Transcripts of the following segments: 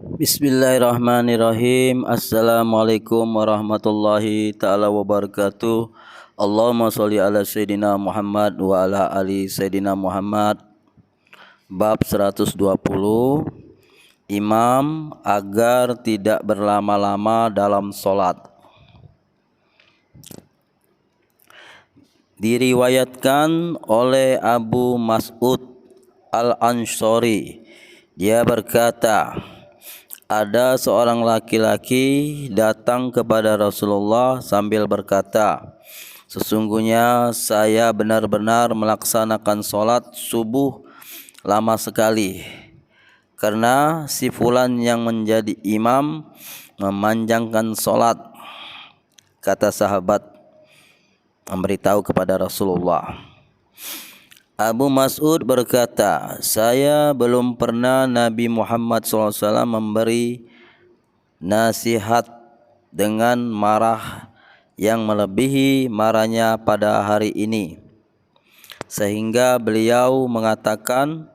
Bismillahirrahmanirrahim. Assalamualaikum warahmatullahi taala wabarakatuh. Allahumma sholli ala sayyidina Muhammad wa ala ali sayyidina Muhammad. Bab 120. Imam agar tidak berlama-lama dalam sholat. Diriwayatkan oleh Abu Mas'ud Al-Ansari, dia berkata, ada seorang laki-laki datang kepada Rasulullah sambil berkata, sesungguhnya saya benar-benar melaksanakan sholat subuh lama sekali, karena si fulan yang menjadi imam memanjangkan sholat. Kata sahabat memberitahu kepada Rasulullah. Abu Mas'ud berkata, saya belum pernah Nabi Muhammad SAW memberi nasihat dengan marah yang melebihi marahnya pada hari ini, sehingga beliau mengatakan,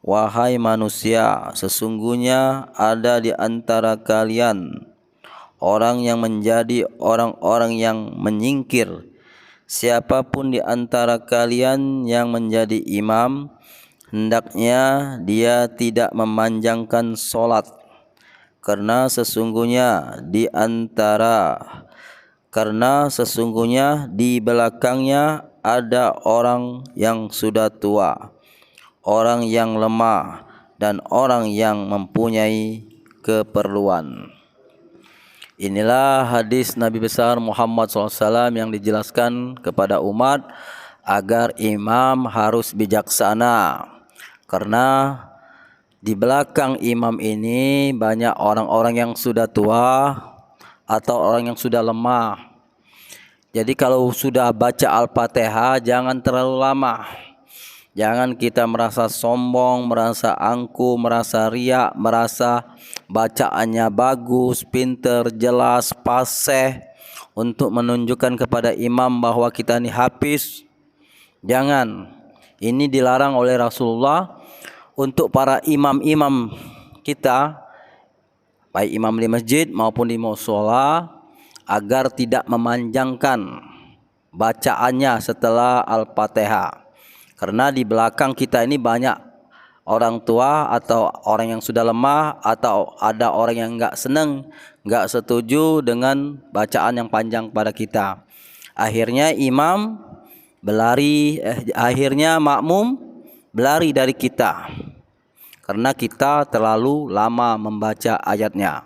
wahai manusia, sesungguhnya ada di antara kalian orang yang menjadi orang-orang yang menyingkir. Siapapun di antara kalian yang menjadi imam, hendaknya dia tidak memanjangkan sholat, karena sesungguhnya di belakangnya ada orang yang sudah tua, orang yang lemah, dan orang yang mempunyai keperluan. Inilah hadis Nabi besar Muhammad SAW yang dijelaskan kepada umat agar imam harus bijaksana, karena di belakang imam ini banyak orang-orang yang sudah tua atau orang yang sudah lemah. Jadi kalau sudah baca Al-Fatihah jangan terlalu lama. Jangan kita merasa sombong, merasa angkuh, merasa riak, merasa bacaannya bagus, pinter, jelas, fasih untuk menunjukkan kepada imam bahwa kita ini hafiz. Jangan. Ini dilarang oleh Rasulullah untuk para imam-imam kita, baik imam di masjid maupun di mushola, agar tidak memanjangkan bacaannya setelah Al-Fatihah. Karena di belakang kita ini banyak orang tua atau orang yang sudah lemah, atau ada orang yang enggak senang, enggak setuju dengan bacaan yang panjang pada kita. Akhirnya makmum berlari dari kita karena kita terlalu lama membaca ayatnya.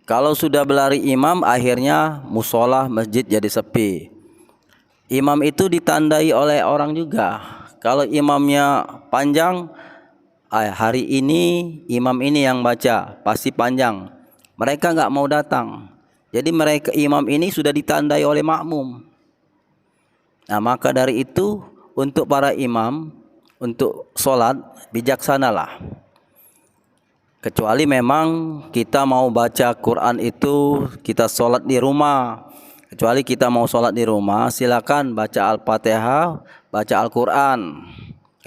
Kalau sudah berlari imam, akhirnya mushola masjid jadi sepi. Imam itu ditandai oleh orang juga. Kalau imamnya panjang, hari ini imam ini yang baca pasti panjang, mereka enggak mau datang. Jadi imam ini sudah ditandai oleh makmum. Nah, maka dari itu untuk para imam untuk sholat bijaksanalah. Kecuali memang kita mau baca Quran itu kita sholat di rumah. Kecuali kita mau sholat di rumah, silakan baca Al-Fatihah, baca Al-Quran.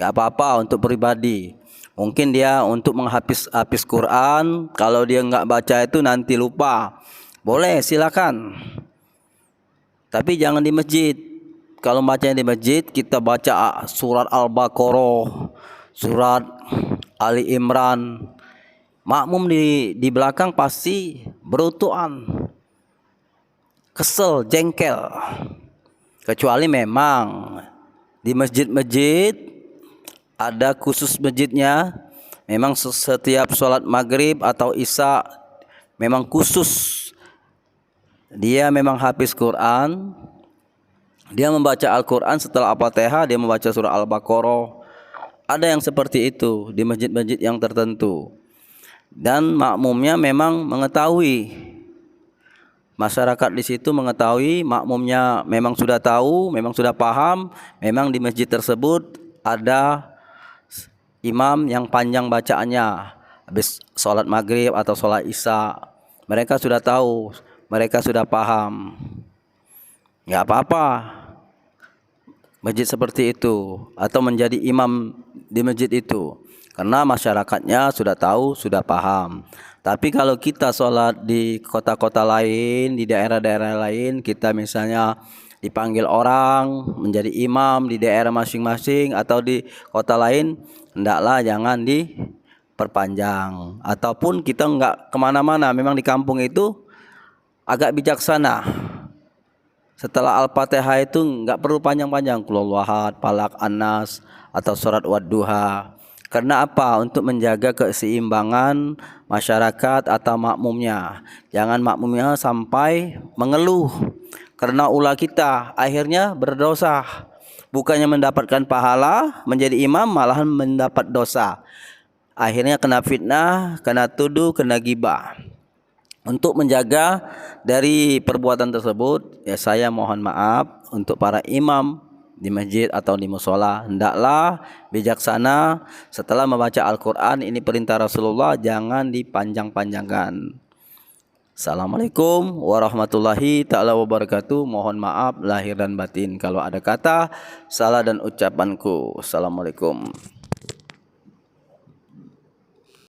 Gak apa-apa untuk pribadi. Mungkin dia untuk menghafis Quran, kalau dia nggak baca itu nanti lupa. Boleh, silakan. Tapi jangan di masjid. Kalau bacanya di masjid, kita baca surat Al-Baqarah, surat Ali Imran. Makmum di belakang pasti berutuan, kesel, jengkel. Kecuali memang di masjid-masjid ada khusus masjidnya, memang setiap sholat maghrib atau isya memang khusus, dia memang hafiz Quran, dia membaca Al-Quran setelah Al-Fatihah dia membaca surah Al-Baqarah. Ada yang seperti itu di masjid-masjid yang tertentu, dan makmumnya memang mengetahui. Masyarakat di situ mengetahui, makmumnya memang sudah tahu, memang sudah paham, memang di masjid tersebut ada imam yang panjang bacaannya habis sholat maghrib atau sholat isya. Mereka sudah tahu, mereka sudah paham. Nggak apa-apa masjid seperti itu atau menjadi imam di masjid itu. karena masyarakatnya sudah tahu, sudah paham. Tapi kalau kita sholat di kota-kota lain, di daerah-daerah lain, kita misalnya dipanggil orang menjadi imam di daerah masing-masing atau di kota lain, hendaklah jangan diperpanjang. Ataupun kita enggak kemana-mana, memang di kampung itu agak bijaksana. Setelah Al-Fatihah itu enggak perlu panjang-panjang, Qul huwallahu ahad, Falaq, An-Nas atau surat Wad-Duha. Karena apa? Untuk menjaga keseimbangan masyarakat atau makmumnya. Jangan makmumnya sampai mengeluh karena ulah kita, akhirnya berdosa. Bukannya mendapatkan pahala menjadi imam, malahan mendapat dosa. Akhirnya kena fitnah, kena tuduh, kena gibah. Untuk menjaga dari perbuatan tersebut, ya saya mohon maaf untuk para imam di masjid atau di musola, hendaklah bijaksana setelah membaca Al-Quran. Ini perintah Rasulullah, jangan dipanjang-panjangkan. Assalamualaikum warahmatullahi ta'ala wabarakatuh. Mohon maaf lahir dan batin kalau ada kata salah dan ucapanku. Assalamualaikum.